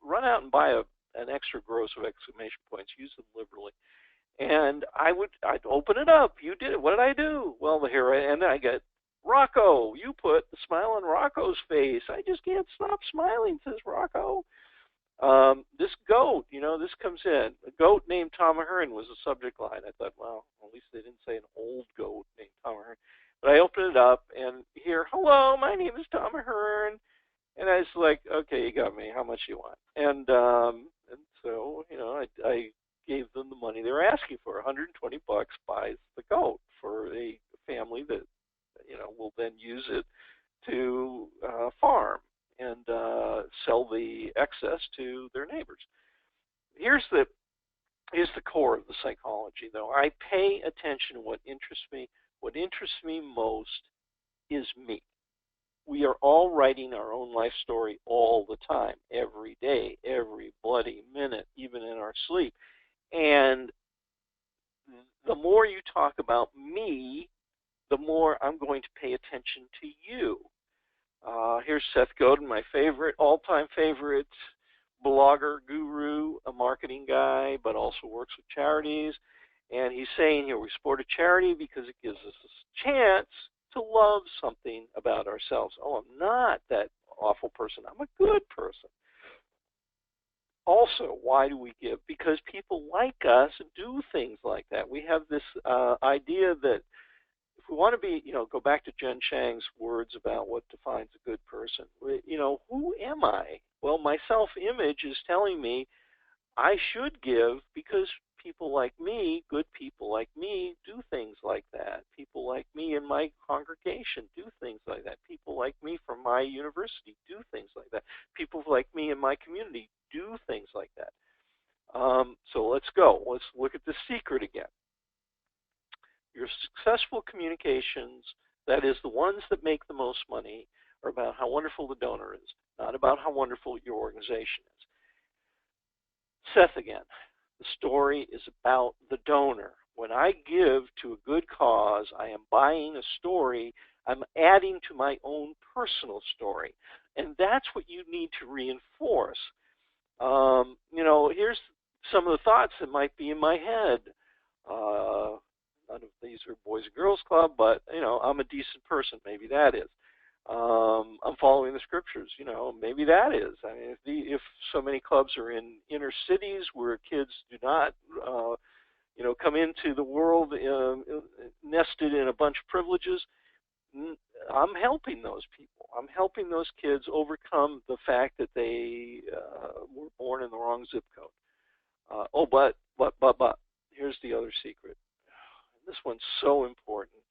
Run out and buy an extra gross of exclamation points. Use them liberally. And I'd open it up. You did it. What did I do? Well, here I get Rocco. You put the smile on Rocco's face. I just can't stop smiling, says Rocco. This goat, this comes in. A goat named Tom Ahern was the subject line. I thought, well, at least they didn't say an old goat named Tom Ahern. But I opened it up and here, hello, my name is Tom Ahern. And I was like, okay, you got me. How much do you want? And so, I gave them the money they were asking for. 120 bucks buys the goat for a family that, will then use it to farm and sell the excess to their neighbors. Here's the core of the psychology, though. I pay attention to what interests me. What interests me most is me. We are all writing our own life story all the time, every day, every bloody minute, even in our sleep. And the more you talk about me, the more I'm going to pay attention to you. Here's Seth Godin, my all-time favorite blogger, guru, a marketing guy, but also works with charities. And he's saying here, we support a charity because it gives us a chance to love something about ourselves. Oh, I'm not that awful person. I'm a good person. Also, why do we give? Because people like us do things like that. We have this idea that if we want to be, go back to Jen Chang's words about what defines a good person. Who am I? Well, my self-image is telling me I should give because people like me, good people like me, do things like that. People like me in my congregation do things like that. People like me from my university do things like that. People like me in my community do things like that. So let's go. Let's look at the secret again. Your successful communications, that is the ones that make the most money, are about how wonderful the donor is, not about how wonderful your organization is. Seth again. The story is about the donor. When I give to a good cause, I am buying a story. I'm adding to my own personal story. And that's what you need to reinforce. Here's some of the thoughts that might be in my head. None of these are Boys and Girls Club, but, I'm a decent person. Maybe that is. I'm following the scriptures. Maybe that is. I mean, if so many clubs are in inner cities where kids do not, come into the world nested in a bunch of privileges, I'm helping those people. I'm helping those kids overcome the fact that they were born in the wrong zip code. But here's the other secret. This one's so important.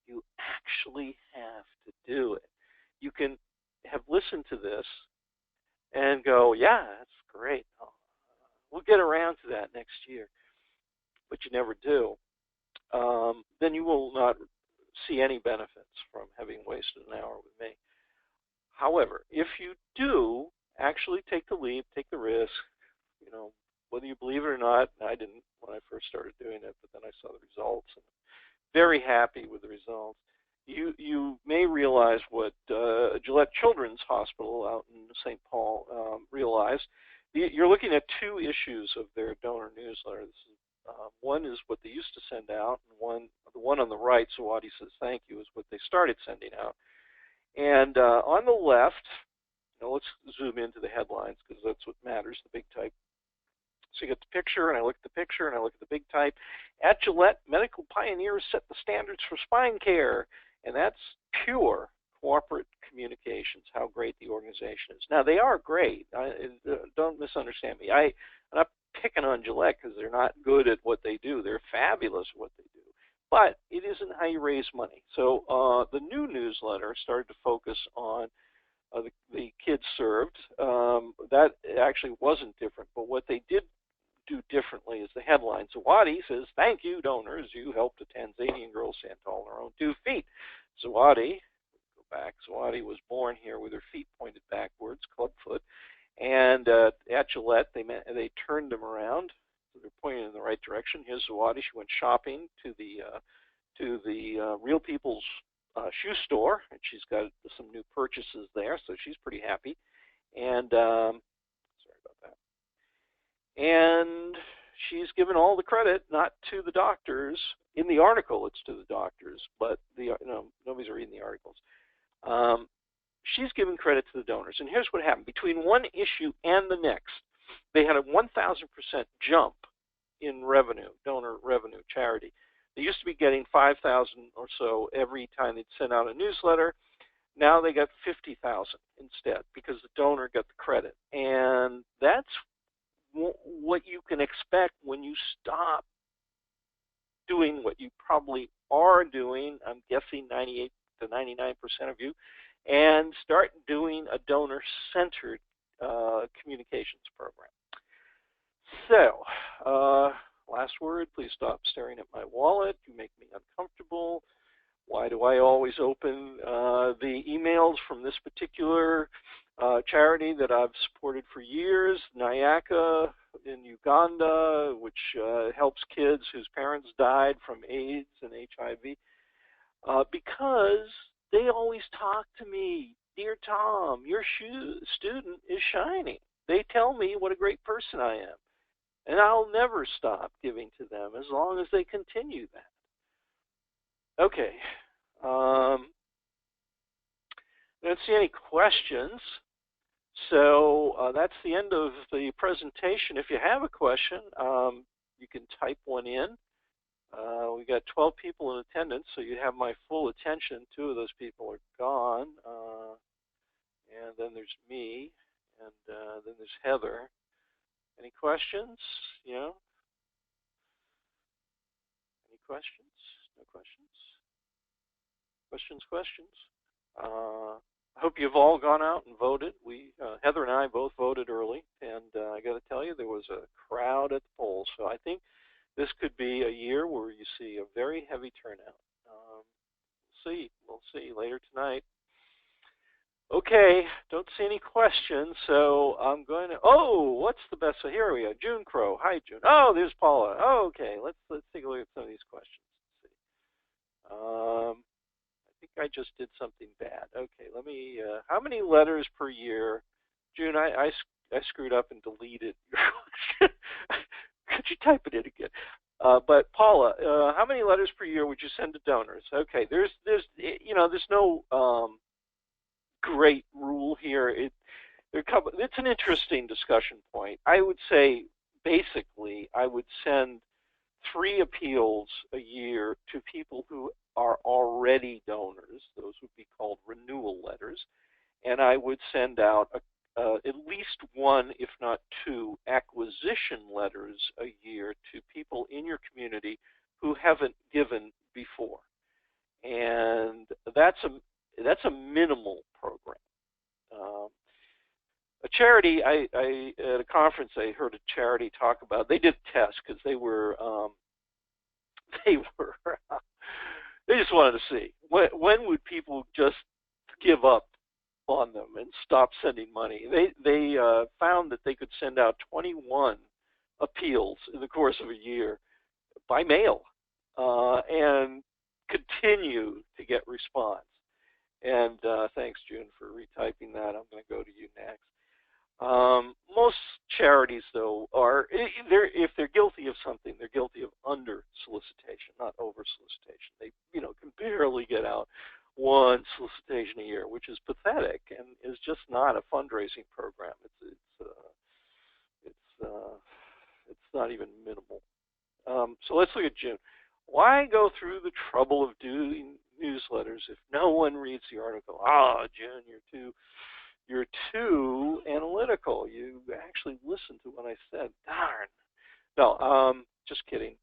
You actually have to do it. You can have listened to this and go, yeah, that's great. We'll get around to that next year. But you never do. Then you will not see any benefits from having wasted an hour with me. However, if you do actually take the leap, take the risk, whether you believe it or not, I didn't when I first started doing it, but then I saw the results and very happy with the results. you may realize what Gillette Children's Hospital out in St. Paul realized. You're looking at two issues of their donor newsletter. One is what they used to send out, and the one on the right, Sawadi says thank you, is what they started sending out. And on the left, let's zoom into the headlines because that's what matters, the big type. So you get the picture, and I look at the picture, and I look at the big type. At Gillette, medical pioneers set the standards for spine care, and that's pure corporate communications, how great the organization is. Now, they are great. Don't misunderstand me. I'm not picking on Gillette because they're not good at what they do. They're fabulous at what they do. But it isn't how you raise money. So the new newsletter started to focus on the kids served. That actually wasn't different, but what they did do differently is the headline. Zawadi says, thank you, donors. You helped a Tanzanian girl stand tall on her own 2 feet. Zawadi, go back, Zawadi was born here with her feet pointed backwards, clubfoot. And at Gillette, they turned them around. So they're pointing in the right direction. Here's Zawadi. She went shopping to the Real People's shoe store, and she's got some new purchases there, so she's pretty happy. And sorry about that. And she's given all the credit, not to the doctors. In the article, it's to the doctors, but nobody's reading the articles. She's given credit to the donors. And here's what happened. Between one issue and the next, they had a 1,000% jump in revenue, donor revenue, charity. They used to be getting 5,000 or so every time they'd send out a newsletter. Now they got 50,000 instead because the donor got the credit. And that's what you can expect when you stop doing what you probably are doing, I'm guessing 98 to 99% of you, and start doing a donor-centered communications program. So, last word, please stop staring at my wallet. You make me uncomfortable. Why do I always open the emails from this particular charity that I've supported for years, Nyaka in Uganda, which helps kids whose parents died from AIDS and HIV? Because they always talk to me, dear Tom, your student is shining. They tell me what a great person I am. And I'll never stop giving to them as long as they continue that. Okay. I don't see any questions. So that's the end of the presentation. If you have a question, you can type one in. We got 12 people in attendance, so you have my full attention. 2 of those people are gone. And then there's me, and then there's Heather. Any questions? Any questions? No questions? Questions? I hope you've all gone out and voted. Heather and I both voted early, and I got to tell you, there was a crowd at the polls. So I think this could be a year where you see a very heavy turnout. We'll see later tonight. Okay, don't see any questions, so I'm going to. Oh, what's the best? So here we go. June Crow. Hi, June. Oh, there's Paula. Oh, okay, let's take a look at some of these questions. Let's see. I think I just did something bad. Okay, let me. How many letters per year? June, I screwed up and deleted your question. Could you type it in again? But Paula, how many letters per year would you send to donors? Okay, there's no great rule here. It's an interesting discussion point. I would say basically I would send 3 appeals a year to people who are already donors. Those would be called renewal letters. And I would send out at least 1, if not 2, acquisition letters a year to people in your community who haven't given before. And that's a minimal program. A charity, at a conference, I heard a charity talk about. They did a test because they just wanted to see when would people just give up on them and stop sending money. They found that they could send out 21 appeals in the course of a year by mail, and continue to get response. And thanks, June, for retyping that. I'm going to go to you next. Most charities, though, if they're guilty of something, they're guilty of under solicitation, not over solicitation. They, can barely get out one solicitation a year, which is pathetic and is just not a fundraising program. It's not even minimal. So let's look at June. Why go through the trouble of doing newsletters if no one reads the article? June, you're too analytical. You actually listened to what I said. Darn. No, just kidding.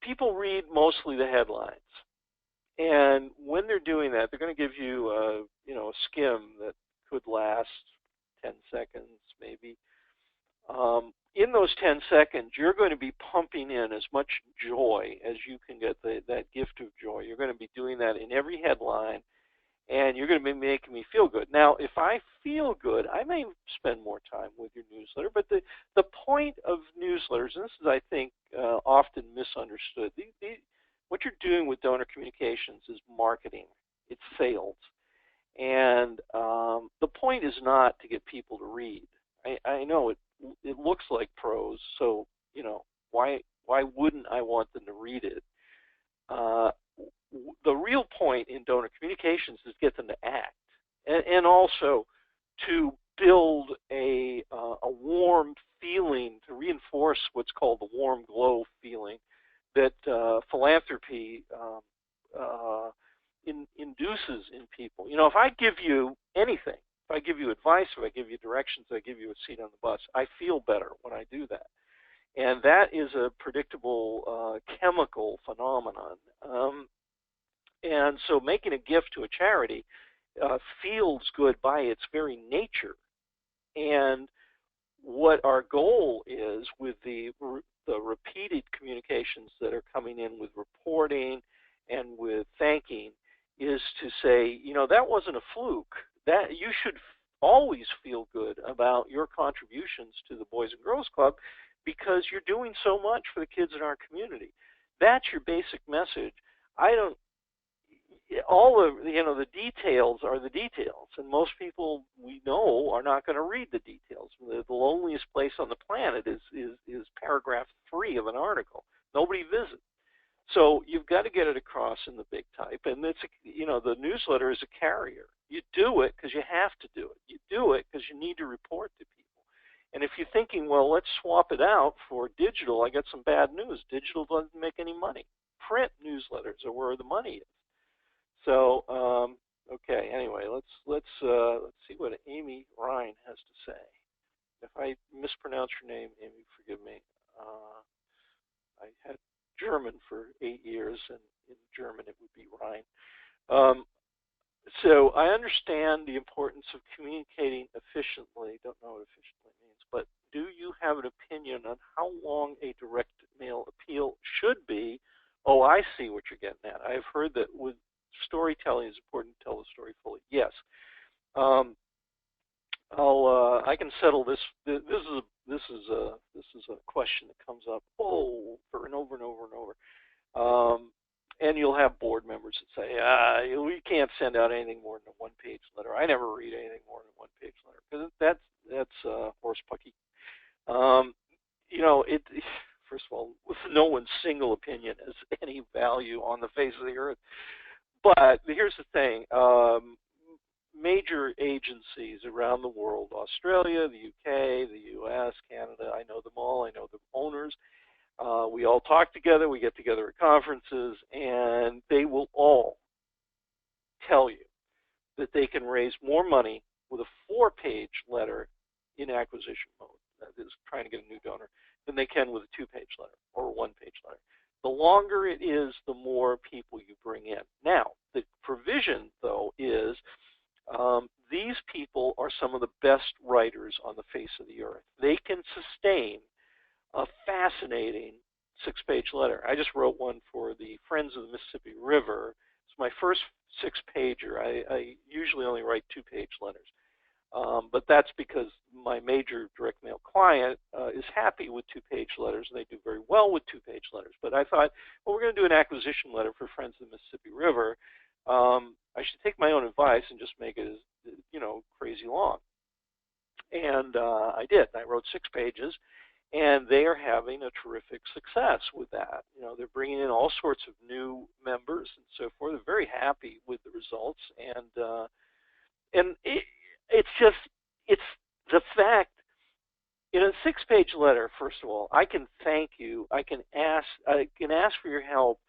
People read mostly the headlines. And when they're doing that, they're going to give you a skim that could last 10 seconds maybe. In those 10 seconds, you're going to be pumping in as much joy as you can get, that gift of joy. You're going to be doing that in every headline, and you're going to be making me feel good. Now, if I feel good, I may spend more time with your newsletter, but the point of newsletters, and this is, I think, often misunderstood, what you're doing with donor communications is marketing. It's sales. And the point is not to get people to read. I know it looks like prose, so why wouldn't I want them to read it? The real point in donor communications is get them to act, and also to build a warm feeling, to reinforce what's called the warm glow feeling that philanthropy induces in people. If I give you anything, if I give you advice, if I give you directions, if I give you a seat on the bus, I feel better when I do that. And that is a predictable chemical phenomenon. And so making a gift to a charity feels good by its very nature. And what our goal is with the repeated communications that are coming in with reporting and with thanking is to say, that wasn't a fluke. That you should always feel good about your contributions to the Boys and Girls Club because you're doing so much for the kids in our community. That's your basic message. The details are the details, and most people we know are not going to read the details. The loneliest place on the planet is paragraph 3 of an article. Nobody visits. So you've got to get it across in the big type, and the newsletter is a carrier. You do it because you have to do it. You do it because you need to report to people. And if you're thinking, well, let's swap it out for digital, I got some bad news. Digital doesn't make any money. Print newsletters are where the money is. So, okay. Anyway, let's see what Amy Ryan has to say. If I mispronounce your name, Amy, forgive me. I had German for 8 years, and in German it would be Rhine. So I understand the importance of communicating efficiently. Don't know what efficiently means, but do you have an opinion on how long a direct mail appeal should be? Oh, I see what you're getting at. I've heard that with storytelling it's important to tell the story fully. Yes. I can settle this. This is a question that comes up over and over and over and over. And you'll have board members that say, we can't send out anything more than a one-page letter. I never read anything more than a one-page letter because that's horse-pucky. First of all, no one's single opinion has any value on the face of the earth. But here's the thing. Major agencies around the world, Australia, the UK, the US, Canada, I know them all. I know the owners. We all talk together. We get together at conferences, and they will all tell you that they can raise more money with a 4-page letter in acquisition mode, that is trying to get a new donor, than they can with a 2-page letter or a 1-page letter. The longer it is, the more people you bring in. Now, the provision, though, is these people are some of the best writers on the face of the earth. They can sustain a fascinating 6-page letter. I just wrote one for the Friends of the Mississippi River. It's my first 6-pager. I usually only write 2-page letters. But that's because my major direct mail client is happy with two-page letters, and they do very well with two-page letters. But I thought, well, we're going to do an acquisition letter for Friends of the Mississippi River. I should take my own advice and just make it as, crazy long. And I did. I wrote 6 pages, and they are having a terrific success with that. They're bringing in all sorts of new members and so forth. They're very happy with the results, and it's the fact in a 6-page letter. First of all, I can thank you. I can ask for your help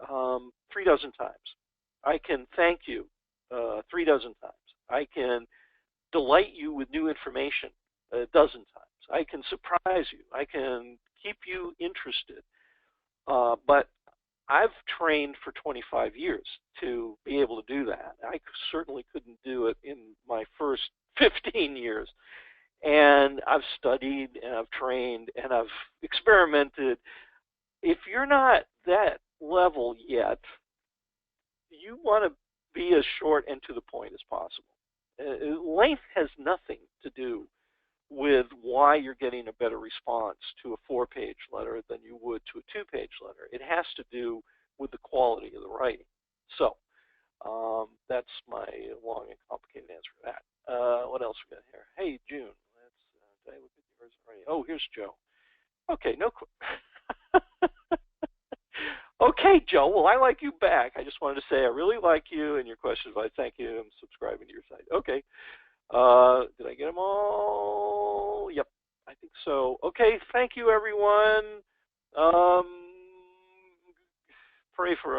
3 dozen times. I can thank you 3 dozen times. I can delight you with new information a dozen times. I can surprise you. I can keep you interested. But I've trained for 25 years to be able to do that. I certainly couldn't do it in my first 15 years. And I've studied and I've trained and I've experimented. If you're not that level yet, you want to be as short and to the point as possible. Length has nothing to do with why you're getting a better response to a 4-page letter than you would to a 2-page letter. It has to do with the quality of the writing. So that's my long and complicated answer to that. What else we got here? Hey, June. Did I look at yours already? Oh, here's Joe. Okay, no. Okay, Joe. Well, I like you back. I just wanted to say I really like you and your questions. I thank you. I'm subscribing to your site. Okay. Did I get them all? Yep, I think so. Okay, thank you, everyone. Pray for us.